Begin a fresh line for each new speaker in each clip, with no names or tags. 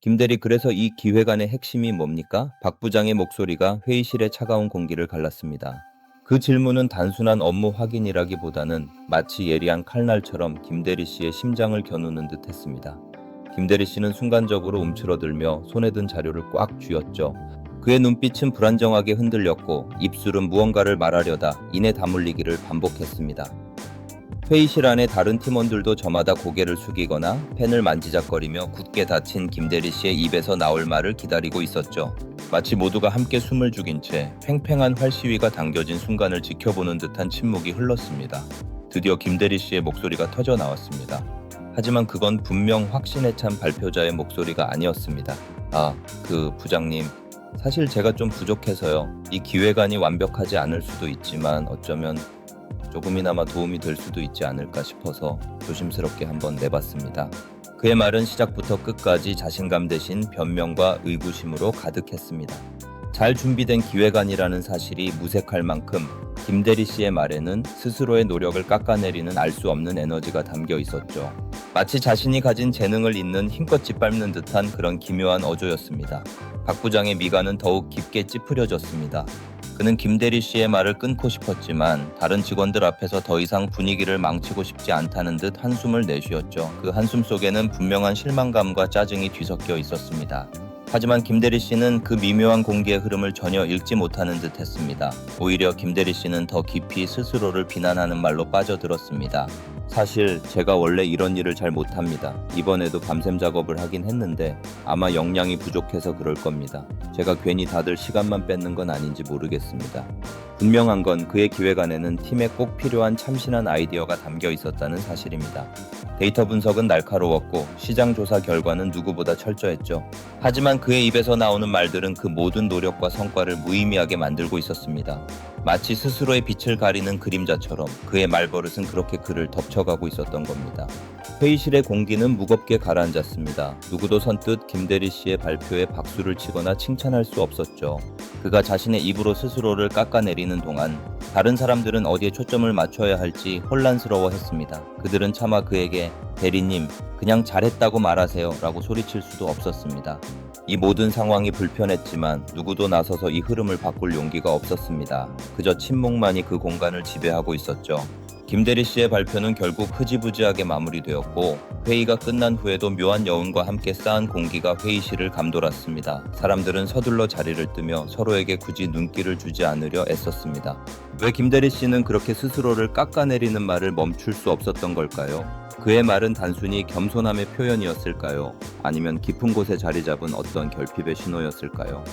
김대리, 그래서 이 기획안의 핵심이 뭡니까? 박 부장의 목소리가 회의실의 차가운 공기를 갈랐습니다. 그 질문은 단순한 업무 확인이라기보다는 마치 예리한 칼날처럼 김대리 씨의 심장을 겨누는 듯 했습니다. 김대리 씨는 순간적으로 움츠러들며 손에 든 자료를 꽉 쥐었죠. 그의 눈빛은 불안정하게 흔들렸고 입술은 무언가를 말하려다 입에 다물리기를 반복했습니다. 회의실 안에 다른 팀원들도 저마다 고개를 숙이거나 펜을 만지작거리며 굳게 닫힌 김대리 씨의 입에서 나올 말을 기다리고 있었죠. 마치 모두가 함께 숨을 죽인 채 팽팽한 활시위가 당겨진 순간을 지켜보는 듯한 침묵이 흘렀습니다. 드디어 김대리 씨의 목소리가 터져 나왔습니다. 하지만 그건 분명 확신에 찬 발표자의 목소리가 아니었습니다. 부장님, 사실 제가 좀 부족해서요. 이 기획안이 완벽하지 않을 수도 있지만 어쩌면 조금이나마 도움이 될 수도 있지 않을까 싶어서 조심스럽게 한번 내봤습니다. 그의 말은 시작부터 끝까지 자신감 대신 변명과 의구심으로 가득했습니다. 잘 준비된 기획안이라는 사실이 무색할 만큼 김대리 씨의 말에는 스스로의 노력을 깎아내리는 알 수 없는 에너지가 담겨 있었죠. 마치 자신이 가진 재능을 잇는 힘껏 짓밟는 듯한 그런 기묘한 어조였습니다. 박 부장의 미간은 더욱 깊게 찌푸려졌습니다. 그는 김대리 씨의 말을 끊고 싶었지만 다른 직원들 앞에서 더 이상 분위기를 망치고 싶지 않다는 듯 한숨을 내쉬었죠. 그 한숨 속에는 분명한 실망감과 짜증이 뒤섞여 있었습니다. 하지만 김대리 씨는 그 미묘한 공기의 흐름을 전혀 읽지 못하는 듯 했습니다. 오히려 김대리 씨는 더 깊이 스스로를 비난하는 말로 빠져들었습니다. 사실 제가 원래 이런 일을 잘 못합니다. 이번에도 밤샘 작업을 하긴 했는데 아마 역량이 부족해서 그럴 겁니다. 제가 괜히 다들 시간만 뺏는 건 아닌지 모르겠습니다. 분명한 건 그의 기획안에는 팀에 꼭 필요한 참신한 아이디어가 담겨 있었다는 사실입니다. 데이터 분석은 날카로웠고 시장 조사 결과는 누구보다 철저했죠. 하지만 그의 입에서 나오는 말들은 그 모든 노력과 성과를 무의미하게 만들고 있었습니다. 마치 스스로의 빛을 가리는 그림자처럼 그의 말버릇은 그렇게 그를 덮쳐가고 있었던 겁니다. 회의실의 공기는 무겁게 가라앉았습니다. 누구도 선뜻 김대리 씨의 발표에 박수를 치거나 칭찬할 수 없었죠. 그가 자신의 입으로 스스로를 깎아내리는 동안 다른 사람들은 어디에 초점을 맞춰야 할지 혼란스러워했습니다. 그들은 차마 그에게 대리님, 그냥 잘했다고 말하세요 라고 소리칠 수도 없었습니다. 이 모든 상황이 불편했지만 누구도 나서서 이 흐름을 바꿀 용기가 없었습니다. 그저 침묵만이 그 공간을 지배하고 있었죠. 김대리 씨의 발표는 결국 흐지부지하게 마무리되었고 회의가 끝난 후에도 묘한 여운과 함께 쌓은 공기가 회의실을 감돌았습니다. 사람들은 서둘러 자리를 뜨며 서로에게 굳이 눈길을 주지 않으려 애썼습니다. 왜 김대리 씨는 그렇게 스스로를 깎아내리는 말을 멈출 수 없었던 걸까요? 그의 말은 단순히 겸손함의 표현이었을까요? 아니면 깊은 곳에 자리 잡은 어떤 결핍의 신호였을까요?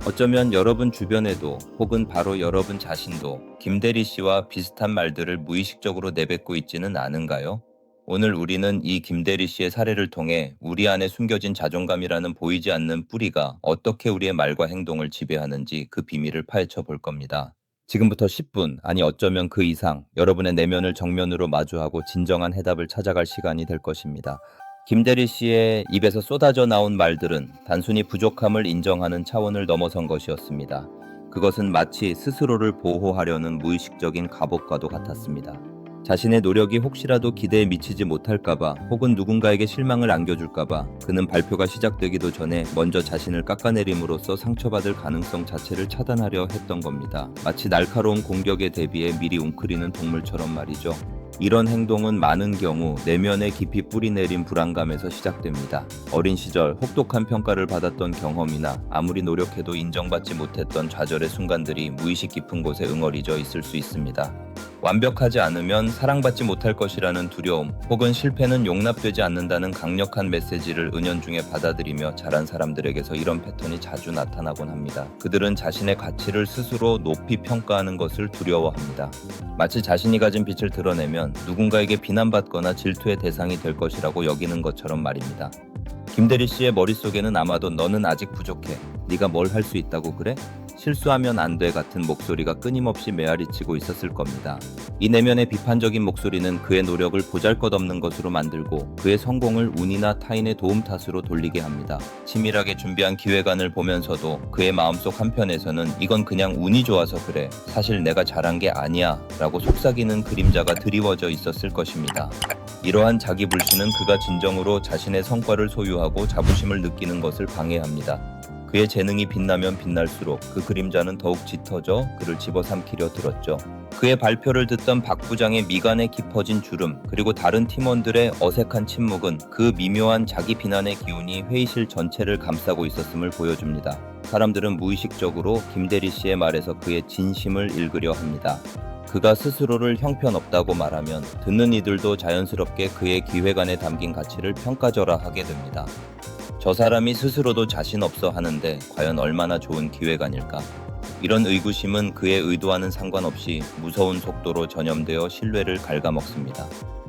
어쩌면 여러분 주변에도 혹은 바로 여러분 자신도 김대리 씨와 비슷한 말들을 무의식적으로 내뱉고 있지는 않은가요? 오늘 우리는 이 김대리 씨의 사례를 통해 우리 안에 숨겨진 자존감이라는 보이지 않는 뿌리가 어떻게 우리의 말과 행동을 지배하는지 그 비밀을 파헤쳐 볼 겁니다. 지금부터 10분, 아니 어쩌면 그 이상 여러분의 내면을 정면으로 마주하고 진정한 해답을 찾아갈 시간이 될 것입니다. 김대리 씨의 입에서 쏟아져 나온 말들은 단순히 부족함을 인정하는 차원을 넘어선 것이었습니다. 그것은 마치 스스로를 보호하려는 무의식적인 갑옷과도 같았습니다. 자신의 노력이 혹시라도 기대에 미치지 못할까봐 혹은 누군가에게 실망을 안겨줄까봐 그는 발표가 시작되기도 전에 먼저 자신을 깎아내림으로써 상처받을 가능성 자체를 차단하려 했던 겁니다. 마치 날카로운 공격에 대비해 미리 웅크리는 동물처럼 말이죠. 이런 행동은 많은 경우 내면에 깊이 뿌리내린 불안감에서 시작됩니다. 어린 시절 혹독한 평가를 받았던 경험이나 아무리 노력해도 인정받지 못했던 좌절의 순간들이 무의식 깊은 곳에 응어리져 있을 수 있습니다. 완벽하지 않으면 사랑받지 못할 것이라는 두려움, 혹은 실패는 용납되지 않는다는 강력한 메시지를 은연중에 받아들이며 자란 사람들에게서 이런 패턴이 자주 나타나곤 합니다. 그들은 자신의 가치를 스스로 높이 평가하는 것을 두려워합니다. 마치 자신이 가진 빛을 드러내면 누군가에게 비난받거나 질투의 대상이 될 것이라고 여기는 것처럼 말입니다. 김대리 씨의 머릿속에는 아마도 너는 아직 부족해. 네가 뭘 할 수 있다고 그래? 실수하면 안 돼 같은 목소리가 끊임없이 메아리치고 있었을 겁니다. 이 내면의 비판적인 목소리는 그의 노력을 보잘것없는 것으로 만들고 그의 성공을 운이나 타인의 도움 탓으로 돌리게 합니다. 치밀하게 준비한 기획안을 보면서도 그의 마음속 한편에서는 이건 그냥 운이 좋아서 그래, 사실 내가 잘한 게 아니야 라고 속삭이는 그림자가 드리워져 있었을 것입니다. 이러한 자기 불신은 그가 진정으로 자신의 성과를 소유하고 자부심을 느끼는 것을 방해합니다. 그의 재능이 빛나면 빛날수록 그 그림자는 더욱 짙어져 그를 집어삼키려 들었죠. 그의 발표를 듣던 박 부장의 미간에 깊어진 주름, 그리고 다른 팀원들의 어색한 침묵은 그 미묘한 자기 비난의 기운이 회의실 전체를 감싸고 있었음을 보여줍니다. 사람들은 무의식적으로 김대리 씨의 말에서 그의 진심을 읽으려 합니다. 그가 스스로를 형편없다고 말하면 듣는 이들도 자연스럽게 그의 기획안에 담긴 가치를 평가절하하게 됩니다. 저 사람이 스스로도 자신 없어 하는데 과연 얼마나 좋은 기획안일까? 이런 의구심은 그의 의도와는 상관없이 무서운 속도로 전염되어 신뢰를 갉아먹습니다.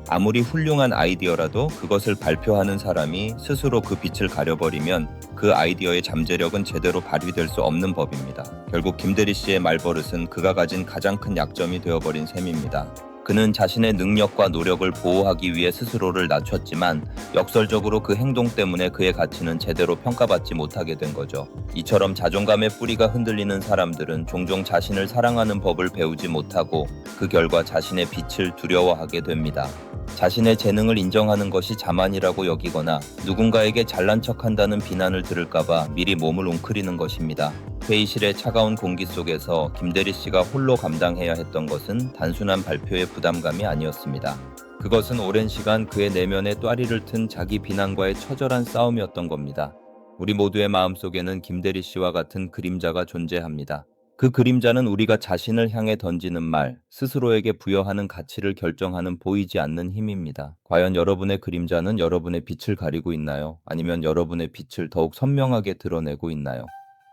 아무리 훌륭한 아이디어라도 그것을 발표하는 사람이 스스로 그 빛을 가려버리면 그 아이디어의 잠재력은 제대로 발휘될 수 없는 법입니다. 결국 김대리 씨의 말버릇은 그가 가진 가장 큰 약점이 되어버린 셈입니다. 그는 자신의 능력과 노력을 보호하기 위해 스스로를 낮췄지만 역설적으로 그 행동 때문에 그의 가치는 제대로 평가받지 못하게 된 거죠. 이처럼 자존감의 뿌리가 흔들리는 사람들은 종종 자신을 사랑하는 법을 배우지 못하고 그 결과 자신의 빛을 두려워하게 됩니다. 자신의 재능을 인정하는 것이 자만이라고 여기거나 누군가에게 잘난 척한다는 비난을 들을까봐 미리 몸을 웅크리는 것입니다. 회의실의 차가운 공기 속에서 김대리 씨가 홀로 감당해야 했던 것은 단순한 발표의 부담감이 아니었습니다. 그것은 오랜 시간 그의 내면에 또아리를 튼 자기 비난과의 처절한 싸움이었던 겁니다. 우리 모두의 마음속에는 김대리 씨와 같은 그림자가 존재합니다. 그 그림자는 우리가 자신을 향해 던지는 말, 스스로에게 부여하는 가치를 결정하는 보이지 않는 힘입니다. 과연 여러분의 그림자는 여러분의 빛을 가리고 있나요? 아니면 여러분의 빛을 더욱 선명하게 드러내고 있나요?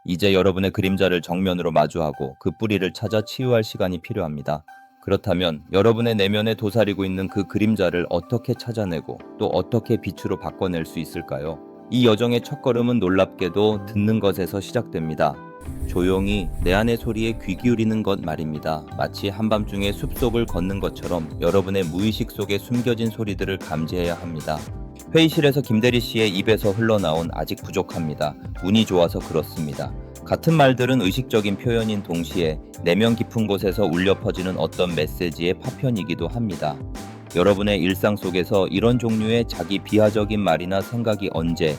이제 여러분의 그림자를 정면으로 마주하고 그 뿌리를 찾아 치유할 시간이 필요합니다. 그렇다면 여러분의 내면에 도사리고 있는 그 그림자를 어떻게 찾아내고 또 어떻게 빛으로 바꿔낼 수 있을까요? 이 여정의 첫걸음은 놀랍게도 듣는 것에서 시작됩니다. 조용히 내 안의 소리에 귀 기울이는 것 말입니다. 마치 한밤중에 숲속을 걷는 것처럼 여러분의 무의식 속에 숨겨진 소리들을 감지해야 합니다. 회의실에서 김대리 씨의 입에서 흘러나온 아직 부족합니다. 운이 좋아서 그렇습니다. 같은 말들은 의식적인 표현인 동시에 내면 깊은 곳에서 울려 퍼지는 어떤 메시지의 파편이기도 합니다. 여러분의 일상 속에서 이런 종류의 자기 비하적인 말이나 생각이 언제,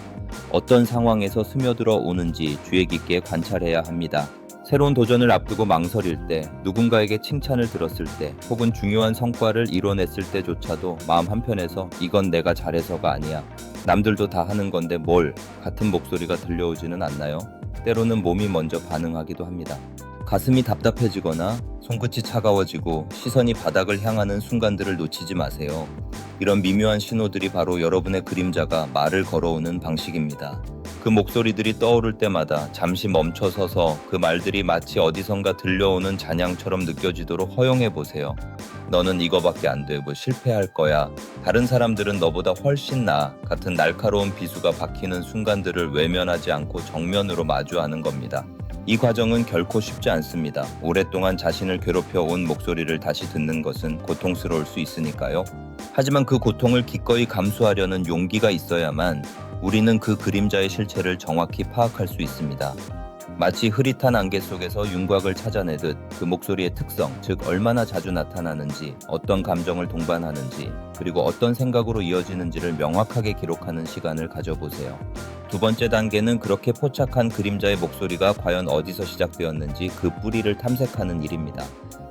어떤 상황에서 스며들어 오는지 주의 깊게 관찰해야 합니다. 새로운 도전을 앞두고 망설일 때, 누군가에게 칭찬을 들었을 때, 혹은 중요한 성과를 이뤄냈을 때조차도 마음 한편에서 이건 내가 잘해서가 아니야, 남들도 다 하는 건데 뭘, 같은 목소리가 들려오지는 않나요? 때로는 몸이 먼저 반응하기도 합니다. 가슴이 답답해지거나 손끝이 차가워지고 시선이 바닥을 향하는 순간들을 놓치지 마세요. 이런 미묘한 신호들이 바로 여러분의 그림자가 말을 걸어오는 방식입니다. 그 목소리들이 떠오를 때마다 잠시 멈춰서서 그 말들이 마치 어디선가 들려오는 잔향처럼 느껴지도록 허용해보세요. 너는 이거밖에 안 돼, 뭐 실패할 거야, 다른 사람들은 너보다 훨씬 나아 같은 날카로운 비수가 박히는 순간들을 외면하지 않고 정면으로 마주하는 겁니다. 이 과정은 결코 쉽지 않습니다. 오랫동안 자신을 괴롭혀 온 목소리를 다시 듣는 것은 고통스러울 수 있으니까요. 하지만 그 고통을 기꺼이 감수하려는 용기가 있어야만 우리는 그 그림자의 실체를 정확히 파악할 수 있습니다. 마치 흐릿한 안개 속에서 윤곽을 찾아내듯 그 목소리의 특성, 즉 얼마나 자주 나타나는지, 어떤 감정을 동반하는지, 그리고 어떤 생각으로 이어지는지를 명확하게 기록하는 시간을 가져보세요. 두 번째 단계는 그렇게 포착한 그림자의 목소리가 과연 어디서 시작되었는지 그 뿌리를 탐색하는 일입니다.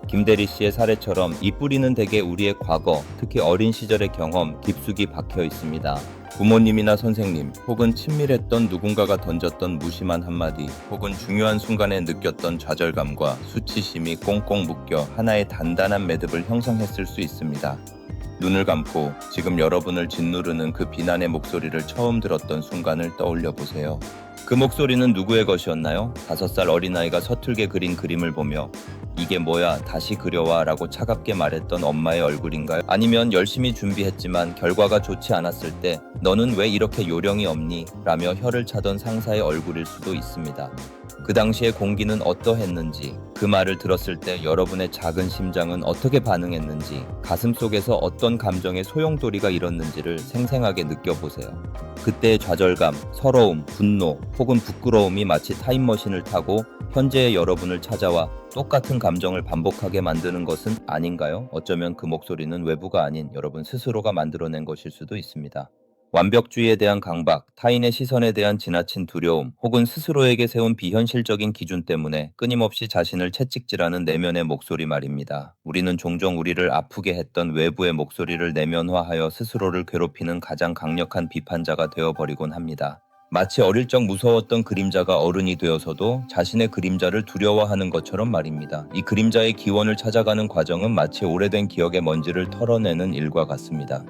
김대리 씨의 사례처럼 이 뿌리는 대개 우리의 과거, 특히 어린 시절의 경험, 깊숙이 박혀 있습니다. 부모님이나 선생님, 혹은 친밀했던 누군가가 던졌던 무심한 한마디, 혹은 중요한 순간에 느꼈던 좌절감과 수치심이 꽁꽁 묶여 하나의 단단한 매듭을 형성했을 수 있습니다. 눈을 감고 지금 여러분을 짓누르는 그 비난의 목소리를 처음 들었던 순간을 떠올려 보세요. 그 목소리는 누구의 것이었나요? 5살 어린아이가 서툴게 그린 그림을 보며 이게 뭐야, 다시 그려와 라고 차갑게 말했던 엄마의 얼굴인가요? 아니면 열심히 준비했지만 결과가 좋지 않았을 때 너는 왜 이렇게 요령이 없니? 라며 혀를 차던 상사의 얼굴일 수도 있습니다. 그 당시의 공기는 어떠했는지, 그 말을 들었을 때 여러분의 작은 심장은 어떻게 반응했는지, 가슴 속에서 어떤 감정의 소용돌이가 일었는지를 생생하게 느껴보세요. 그때의 좌절감, 서러움, 분노 혹은 부끄러움이 마치 타임머신을 타고 현재의 여러분을 찾아와 똑같은 감정을 반복하게 만드는 것은 아닌가요? 어쩌면 그 목소리는 외부가 아닌 여러분 스스로가 만들어낸 것일 수도 있습니다. 완벽주의에 대한 강박, 타인의 시선에 대한 지나친 두려움, 혹은 스스로에게 세운 비현실적인 기준 때문에 끊임없이 자신을 채찍질하는 내면의 목소리 말입니다. 우리는 종종 우리를 아프게 했던 외부의 목소리를 내면화하여 스스로를 괴롭히는 가장 강력한 비판자가 되어버리곤 합니다. 마치 어릴 적 무서웠던 그림자가 어른이 되어서도 자신의 그림자를 두려워하는 것처럼 말입니다. 이 그림자의 기원을 찾아가는 과정은 마치 오래된 기억의 먼지를 털어내는 일과 같습니다.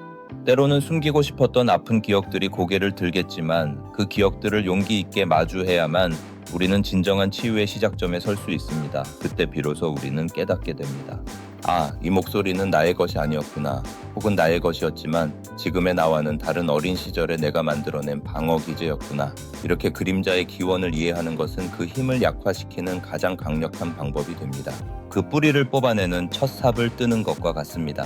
때로는 숨기고 싶었던 아픈 기억들이 고개를 들겠지만 그 기억들을 용기 있게 마주해야만 우리는 진정한 치유의 시작점에 설 수 있습니다. 그때 비로소 우리는 깨닫게 됩니다. 아, 이 목소리는 나의 것이 아니었구나. 혹은 나의 것이었지만 지금의 나와는 다른 어린 시절에 내가 만들어낸 방어 기제였구나. 이렇게 그림자의 기원을 이해하는 것은 그 힘을 약화시키는 가장 강력한 방법이 됩니다. 그 뿌리를 뽑아내는 첫 삽을 뜨는 것과 같습니다.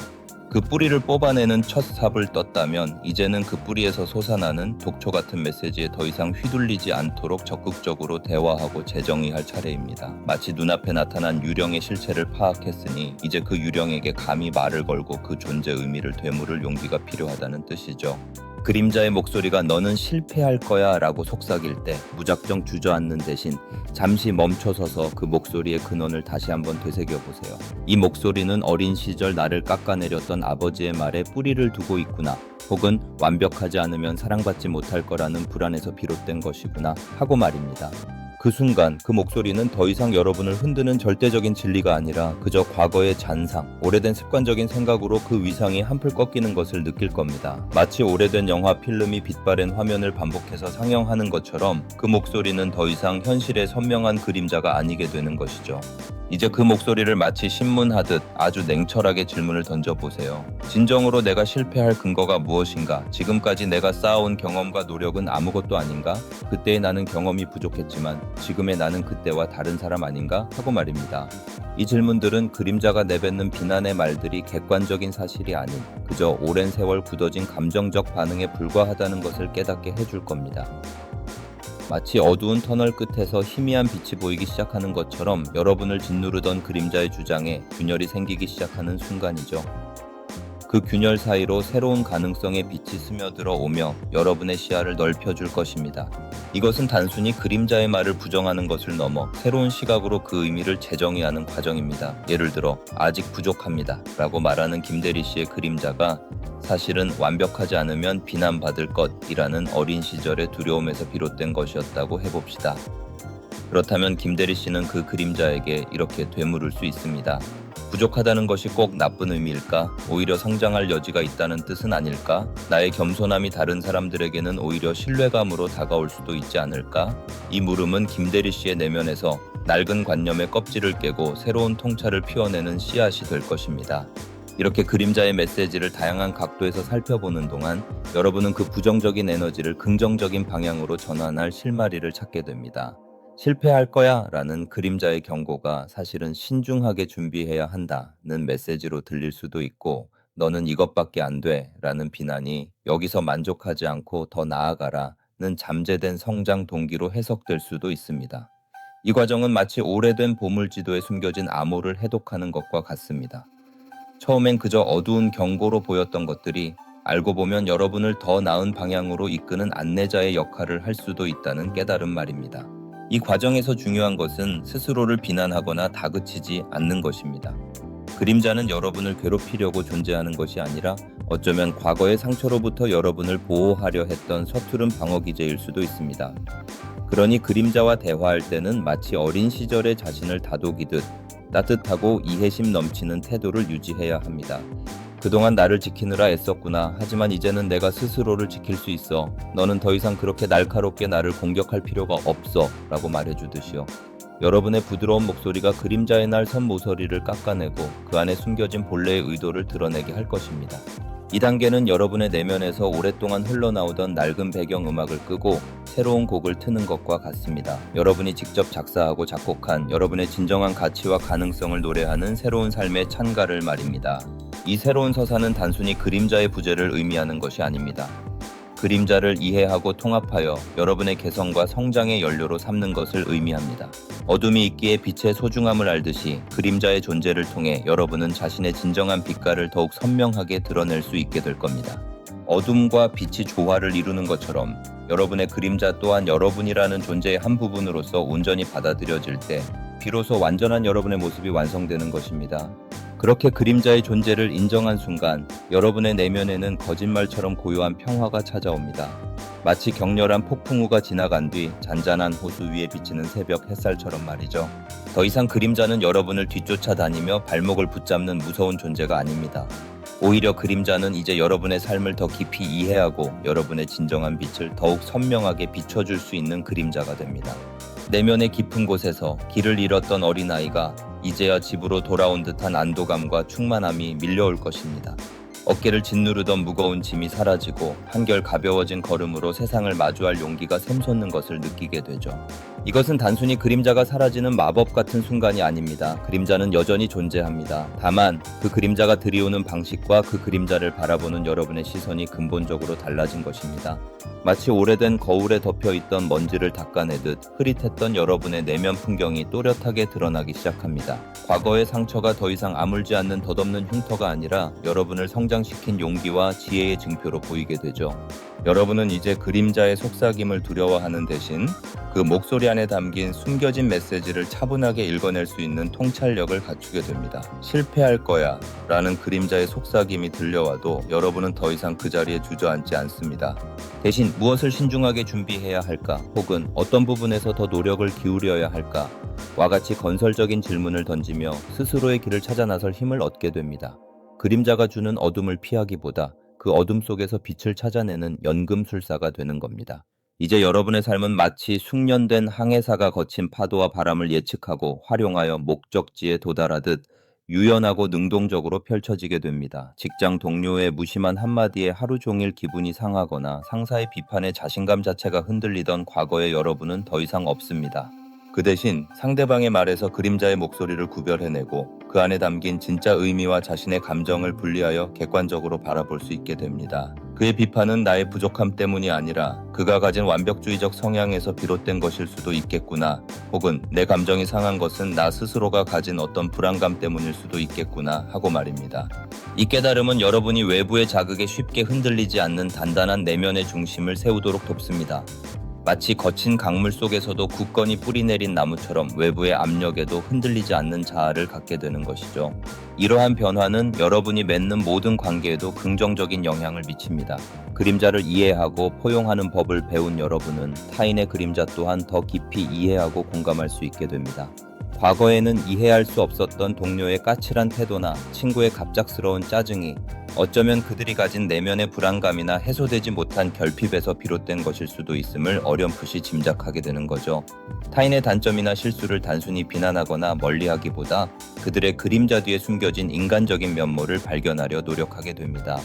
그 뿌리를 뽑아내는 첫 삽을 떴다면 이제는 그 뿌리에서 솟아나는 독초 같은 메시지에 더 이상 휘둘리지 않도록 적극적으로 대화하고 재정의할 차례입니다. 마치 눈앞에 나타난 유령의 실체를 파악했으니 이제 그 유령에게 감히 말을 걸고 그 존재 의미를 되물을 용기가 필요하다는 뜻이죠. 그림자의 목소리가 너는 실패할 거야 라고 속삭일 때 무작정 주저앉는 대신 잠시 멈춰서서 그 목소리의 근원을 다시 한번 되새겨보세요. 이 목소리는 어린 시절 나를 깎아내렸던 아버지의 말에 뿌리를 두고 있구나. 혹은 완벽하지 않으면 사랑받지 못할 거라는 불안에서 비롯된 것이구나 하고 말입니다. 그 순간 그 목소리는 더 이상 여러분을 흔드는 절대적인 진리가 아니라 그저 과거의 잔상, 오래된 습관적인 생각으로 그 위상이 한풀 꺾이는 것을 느낄 겁니다. 마치 오래된 영화 필름이 빛바랜 화면을 반복해서 상영하는 것처럼 그 목소리는 더 이상 현실의 선명한 그림자가 아니게 되는 것이죠. 이제 그 목소리를 마치 신문하듯 아주 냉철하게 질문을 던져보세요. 진정으로 내가 실패할 근거가 무엇인가? 지금까지 내가 쌓아온 경험과 노력은 아무것도 아닌가? 그때의 나는 경험이 부족했지만 지금의 나는 그때와 다른 사람 아닌가? 하고 말입니다. 이 질문들은 그림자가 내뱉는 비난의 말들이 객관적인 사실이 아닌 그저 오랜 세월 굳어진 감정적 반응에 불과하다는 것을 깨닫게 해줄 겁니다. 마치 어두운 터널 끝에서 희미한 빛이 보이기 시작하는 것처럼 여러분을 짓누르던 그림자의 주장에 균열이 생기기 시작하는 순간이죠. 그 균열 사이로 새로운 가능성의 빛이 스며들어 오며 여러분의 시야를 넓혀줄 것입니다. 이것은 단순히 그림자의 말을 부정하는 것을 넘어 새로운 시각으로 그 의미를 재정의하는 과정입니다. 예를 들어 아직 부족합니다 라고 말하는 김대리 씨의 그림자가 사실은 완벽하지 않으면 비난받을 것이라는 어린 시절의 두려움에서 비롯된 것이었다고 해봅시다. 그렇다면 김대리 씨는 그 그림자에게 이렇게 되물을 수 있습니다. 부족하다는 것이 꼭 나쁜 의미일까? 오히려 성장할 여지가 있다는 뜻은 아닐까? 나의 겸손함이 다른 사람들에게는 오히려 신뢰감으로 다가올 수도 있지 않을까? 이 물음은 김대리 씨의 내면에서 낡은 관념의 껍질을 깨고 새로운 통찰을 피워내는 씨앗이 될 것입니다. 이렇게 그림자의 메시지를 다양한 각도에서 살펴보는 동안 여러분은 그 부정적인 에너지를 긍정적인 방향으로 전환할 실마리를 찾게 됩니다. 실패할 거야 라는 그림자의 경고가 사실은 신중하게 준비해야 한다는 메시지로 들릴 수도 있고 너는 이것밖에 안 돼 라는 비난이 여기서 만족하지 않고 더 나아가라는 잠재된 성장 동기로 해석될 수도 있습니다. 이 과정은 마치 오래된 보물지도에 숨겨진 암호를 해독하는 것과 같습니다. 처음엔 그저 어두운 경고로 보였던 것들이 알고 보면 여러분을 더 나은 방향으로 이끄는 안내자의 역할을 할 수도 있다는 깨달음 말입니다. 이 과정에서 중요한 것은 스스로를 비난하거나 다그치지 않는 것입니다. 그림자는 여러분을 괴롭히려고 존재하는 것이 아니라 어쩌면 과거의 상처로부터 여러분을 보호하려 했던 서투른 방어 기제일 수도 있습니다. 그러니 그림자와 대화할 때는 마치 어린 시절의 자신을 다독이듯 따뜻하고 이해심 넘치는 태도를 유지해야 합니다. 그동안 나를 지키느라 애썼구나. 하지만 이제는 내가 스스로를 지킬 수 있어. 너는 더 이상 그렇게 날카롭게 나를 공격할 필요가 없어 라고 말해주듯이요. 여러분의 부드러운 목소리가 그림자의 날 선 모서리를 깎아내고 그 안에 숨겨진 본래의 의도를 드러내게 할 것입니다. 2단계는 여러분의 내면에서 오랫동안 흘러나오던 낡은 배경 음악을 끄고 새로운 곡을 트는 것과 같습니다. 여러분이 직접 작사하고 작곡한 여러분의 진정한 가치와 가능성을 노래하는 새로운 삶의 찬가를 말입니다. 이 새로운 서사는 단순히 그림자의 부재를 의미하는 것이 아닙니다. 그림자를 이해하고 통합하여 여러분의 개성과 성장의 연료로 삼는 것을 의미합니다. 어둠이 있기에 빛의 소중함을 알듯이 그림자의 존재를 통해 여러분은 자신의 진정한 빛깔을 더욱 선명하게 드러낼 수 있게 될 겁니다. 어둠과 빛이 조화를 이루는 것처럼 여러분의 그림자 또한 여러분이라는 존재의 한 부분으로서 온전히 받아들여질 때 비로소 완전한 여러분의 모습이 완성되는 것입니다. 그렇게 그림자의 존재를 인정한 순간 여러분의 내면에는 거짓말처럼 고요한 평화가 찾아옵니다. 마치 격렬한 폭풍우가 지나간 뒤 잔잔한 호수 위에 비치는 새벽 햇살처럼 말이죠. 더 이상 그림자는 여러분을 뒤쫓아 다니며 발목을 붙잡는 무서운 존재가 아닙니다. 오히려 그림자는 이제 여러분의 삶을 더 깊이 이해하고 여러분의 진정한 빛을 더욱 선명하게 비춰줄 수 있는 그림자가 됩니다. 내면의 깊은 곳에서 길을 잃었던 어린아이가 이제야 집으로 돌아온 듯한 안도감과 충만함이 밀려올 것입니다. 어깨를 짓누르던 무거운 짐이 사라지고 한결 가벼워진 걸음으로 세상을 마주할 용기가 샘솟는 것을 느끼게 되죠. 이것은 단순히 그림자가 사라지는 마법 같은 순간이 아닙니다. 그림자는 여전히 존재합니다. 다만 그 그림자가 들이오는 방식과 그 그림자를 바라보는 여러분의 시선이 근본적으로 달라진 것입니다. 마치 오래된 거울에 덮여있던 먼지를 닦아내듯 흐릿했던 여러분의 내면 풍경이 또렷하게 드러나기 시작합니다. 과거의 상처가 더 이상 아물지 않는 덧없는 흉터가 아니라 여러분을 성장시킨 용기와 지혜의 증표로 보이게 되죠. 여러분은 이제 그림자의 속삭임을 두려워하는 대신 그 목소리 안에 담긴 숨겨진 메시지를 차분하게 읽어낼 수 있는 통찰력을 갖추게 됩니다. 실패할 거야 라는 그림자의 속삭임이 들려와도 여러분은 더 이상 그 자리에 주저앉지 않습니다. 대신 무엇을 신중하게 준비해야 할까 혹은 어떤 부분에서 더 노력을 기울여야 할까 와 같이 건설적인 질문을 던지며 스스로의 길을 찾아 나설 힘을 얻게 됩니다. 그림자가 주는 어둠을 피하기보다 그 어둠 속에서 빛을 찾아내는 연금술사가 되는 겁니다. 이제 여러분의 삶은 마치 숙련된 항해사가 거친 파도와 바람을 예측하고 활용하여 목적지에 도달하듯 유연하고 능동적으로 펼쳐지게 됩니다. 직장 동료의 무심한 한마디에 하루 종일 기분이 상하거나 상사의 비판에 자신감 자체가 흔들리던 과거의 여러분은 더 이상 없습니다. 그 대신 상대방의 말에서 그림자의 목소리를 구별해내고 그 안에 담긴 진짜 의미와 자신의 감정을 분리하여 객관적으로 바라볼 수 있게 됩니다. 그의 비판은 나의 부족함 때문이 아니라 그가 가진 완벽주의적 성향에서 비롯된 것일 수도 있겠구나, 혹은 내 감정이 상한 것은 나 스스로가 가진 어떤 불안감 때문일 수도 있겠구나 하고 말입니다. 이 깨달음은 여러분이 외부의 자극에 쉽게 흔들리지 않는 단단한 내면의 중심을 세우도록 돕습니다. 마치 거친 강물 속에서도 굳건히 뿌리내린 나무처럼 외부의 압력에도 흔들리지 않는 자아를 갖게 되는 것이죠. 이러한 변화는 여러분이 맺는 모든 관계에도 긍정적인 영향을 미칩니다. 그림자를 이해하고 포용하는 법을 배운 여러분은 타인의 그림자 또한 더 깊이 이해하고 공감할 수 있게 됩니다. 과거에는 이해할 수 없었던 동료의 까칠한 태도나 친구의 갑작스러운 짜증이 어쩌면 그들이 가진 내면의 불안감이나 해소되지 못한 결핍에서 비롯된 것일 수도 있음을 어렴풋이 짐작하게 되는 거죠. 타인의 단점이나 실수를 단순히 비난하거나 멀리하기보다 그들의 그림자 뒤에 숨겨진 인간적인 면모를 발견하려 노력하게 됩니다.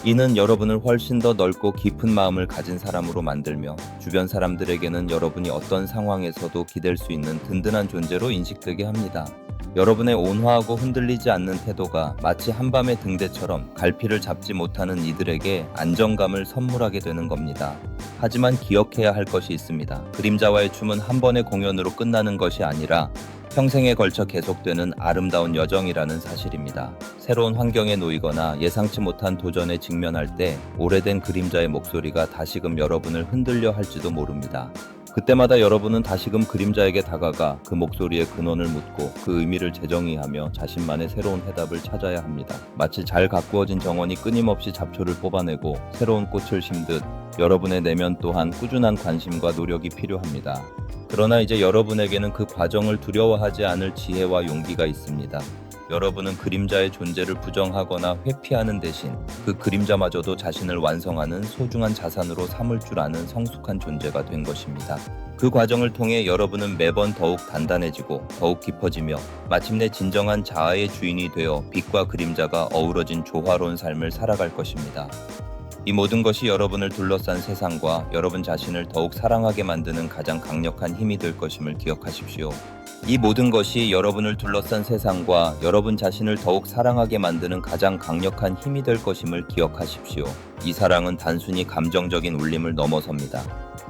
이는 여러분을 훨씬 더 넓고 깊은 마음을 가진 사람으로 만들며 주변 사람들에게는 여러분이 어떤 상황에서도 기댈 수 있는 든든한 존재로 인식되게 합니다. 여러분의 온화하고 흔들리지 않는 태도가 마치 한밤의 등대처럼 갈피를 잡지 못하는 이들에게 안정감을 선물하게 되는 겁니다. 하지만 기억해야 할 것이 있습니다. 그림자와의 춤은 한 번의 공연으로 끝나는 것이 아니라 평생에 걸쳐 계속되는 아름다운 여정이라는 사실입니다. 새로운 환경에 놓이거나 예상치 못한 도전에 직면할 때 오래된 그림자의 목소리가 다시금 여러분을 흔들려 할지도 모릅니다. 그때마다 여러분은 다시금 그림자에게 다가가 그 목소리의 근원을 묻고 그 의미를 재정의하며 자신만의 새로운 해답을 찾아야 합니다. 마치 잘 가꾸어진 정원이 끊임없이 잡초를 뽑아내고 새로운 꽃을 심듯 여러분의 내면 또한 꾸준한 관심과 노력이 필요합니다. 그러나 이제 여러분에게는 그 과정을 두려워하지 않을 지혜와 용기가 있습니다. 여러분은 그림자의 존재를 부정하거나 회피하는 대신 그 그림자마저도 자신을 완성하는 소중한 자산으로 삼을 줄 아는 성숙한 존재가 된 것입니다. 그 과정을 통해 여러분은 매번 더욱 단단해지고 더욱 깊어지며 마침내 진정한 자아의 주인이 되어 빛과 그림자가 어우러진 조화로운 삶을 살아갈 것입니다. 이 모든 것이 여러분을 둘러싼 세상과 여러분 자신을 더욱 사랑하게 만드는 가장 강력한 힘이 될 것임을 기억하십시오. 이 모든 것이 여러분을 둘러싼 세상과 여러분 자신을 더욱 사랑하게 만드는 가장 강력한 힘이 될 것임을 기억하십시오. 이 사랑은 단순히 감정적인 울림을 넘어섭니다.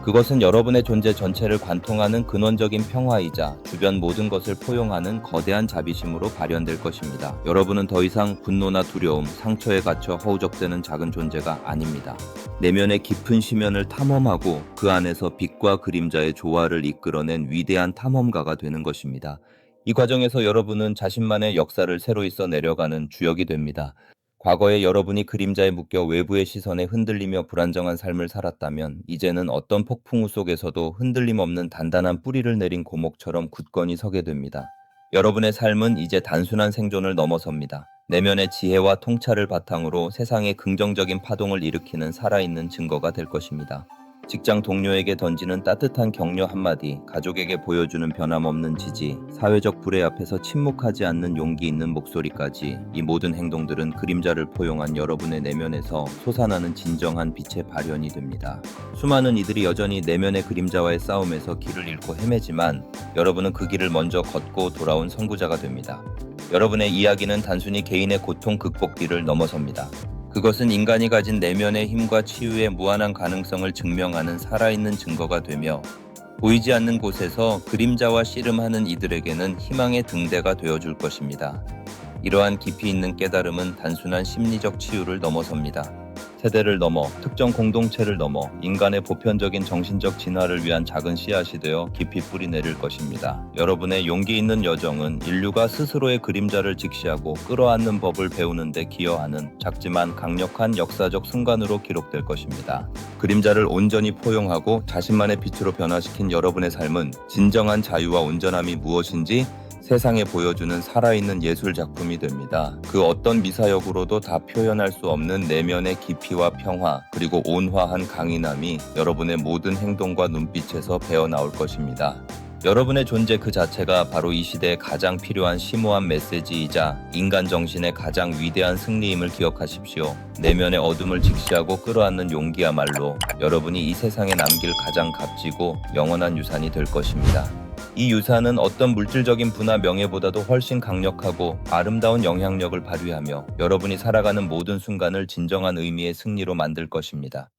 그것은 여러분의 존재 전체를 관통하는 근원적인 평화이자 주변 모든 것을 포용하는 거대한 자비심으로 발현될 것입니다. 여러분은 더 이상 분노나 두려움, 상처에 갇혀 허우적대는 작은 존재가 아닙니다. 내면의 깊은 심연을 탐험하고 그 안에서 빛과 그림자의 조화를 이끌어낸 위대한 탐험가가 되는 것입니다. 이 과정에서 여러분은 자신만의 역사를 새로이 써내려가는 주역이 됩니다. 과거에 여러분이 그림자에 묶여 외부의 시선에 흔들리며 불안정한 삶을 살았다면 이제는 어떤 폭풍우 속에서도 흔들림 없는 단단한 뿌리를 내린 고목처럼 굳건히 서게 됩니다. 여러분의 삶은 이제 단순한 생존을 넘어섭니다. 내면의 지혜와 통찰을 바탕으로 세상에 긍정적인 파동을 일으키는 살아있는 증거가 될 것입니다. 직장 동료에게 던지는 따뜻한 격려 한마디, 가족에게 보여주는 변함없는 지지, 사회적 불의 앞에서 침묵하지 않는 용기 있는 목소리까지 이 모든 행동들은 그림자를 포용한 여러분의 내면에서 솟아나는 진정한 빛의 발현이 됩니다. 수많은 이들이 여전히 내면의 그림자와의 싸움에서 길을 잃고 헤매지만 여러분은 그 길을 먼저 걷고 돌아온 선구자가 됩니다. 여러분의 이야기는 단순히 개인의 고통 극복기를 넘어섭니다. 그것은 인간이 가진 내면의 힘과 치유의 무한한 가능성을 증명하는 살아있는 증거가 되며 보이지 않는 곳에서 그림자와 씨름하는 이들에게는 희망의 등대가 되어줄 것입니다. 이러한 깊이 있는 깨달음은 단순한 심리적 치유를 넘어섭니다. 세대를 넘어 특정 공동체를 넘어 인간의 보편적인 정신적 진화를 위한 작은 씨앗이 되어 깊이 뿌리 내릴 것입니다. 여러분의 용기 있는 여정은 인류가 스스로의 그림자를 직시하고 끌어안는 법을 배우는 데 기여하는 작지만 강력한 역사적 순간으로 기록될 것입니다. 그림자를 온전히 포용하고 자신만의 빛으로 변화시킨 여러분의 삶은 진정한 자유와 온전함이 무엇인지 세상에 보여주는 살아있는 예술 작품이 됩니다. 그 어떤 미사역으로도 다 표현할 수 없는 내면의 깊이와 평화, 그리고 온화한 강인함이 여러분의 모든 행동과 눈빛에서 배어나올 것입니다. 여러분의 존재 그 자체가 바로 이 시대에 가장 필요한 심오한 메시지이자 인간 정신의 가장 위대한 승리임을 기억하십시오. 내면의 어둠을 직시하고 끌어안는 용기야말로 여러분이 이 세상에 남길 가장 값지고 영원한 유산이 될 것입니다. 이 유산은 어떤 물질적인 부나 명예보다도 훨씬 강력하고 아름다운 영향력을 발휘하며 여러분이 살아가는 모든 순간을 진정한 의미의 승리로 만들 것입니다.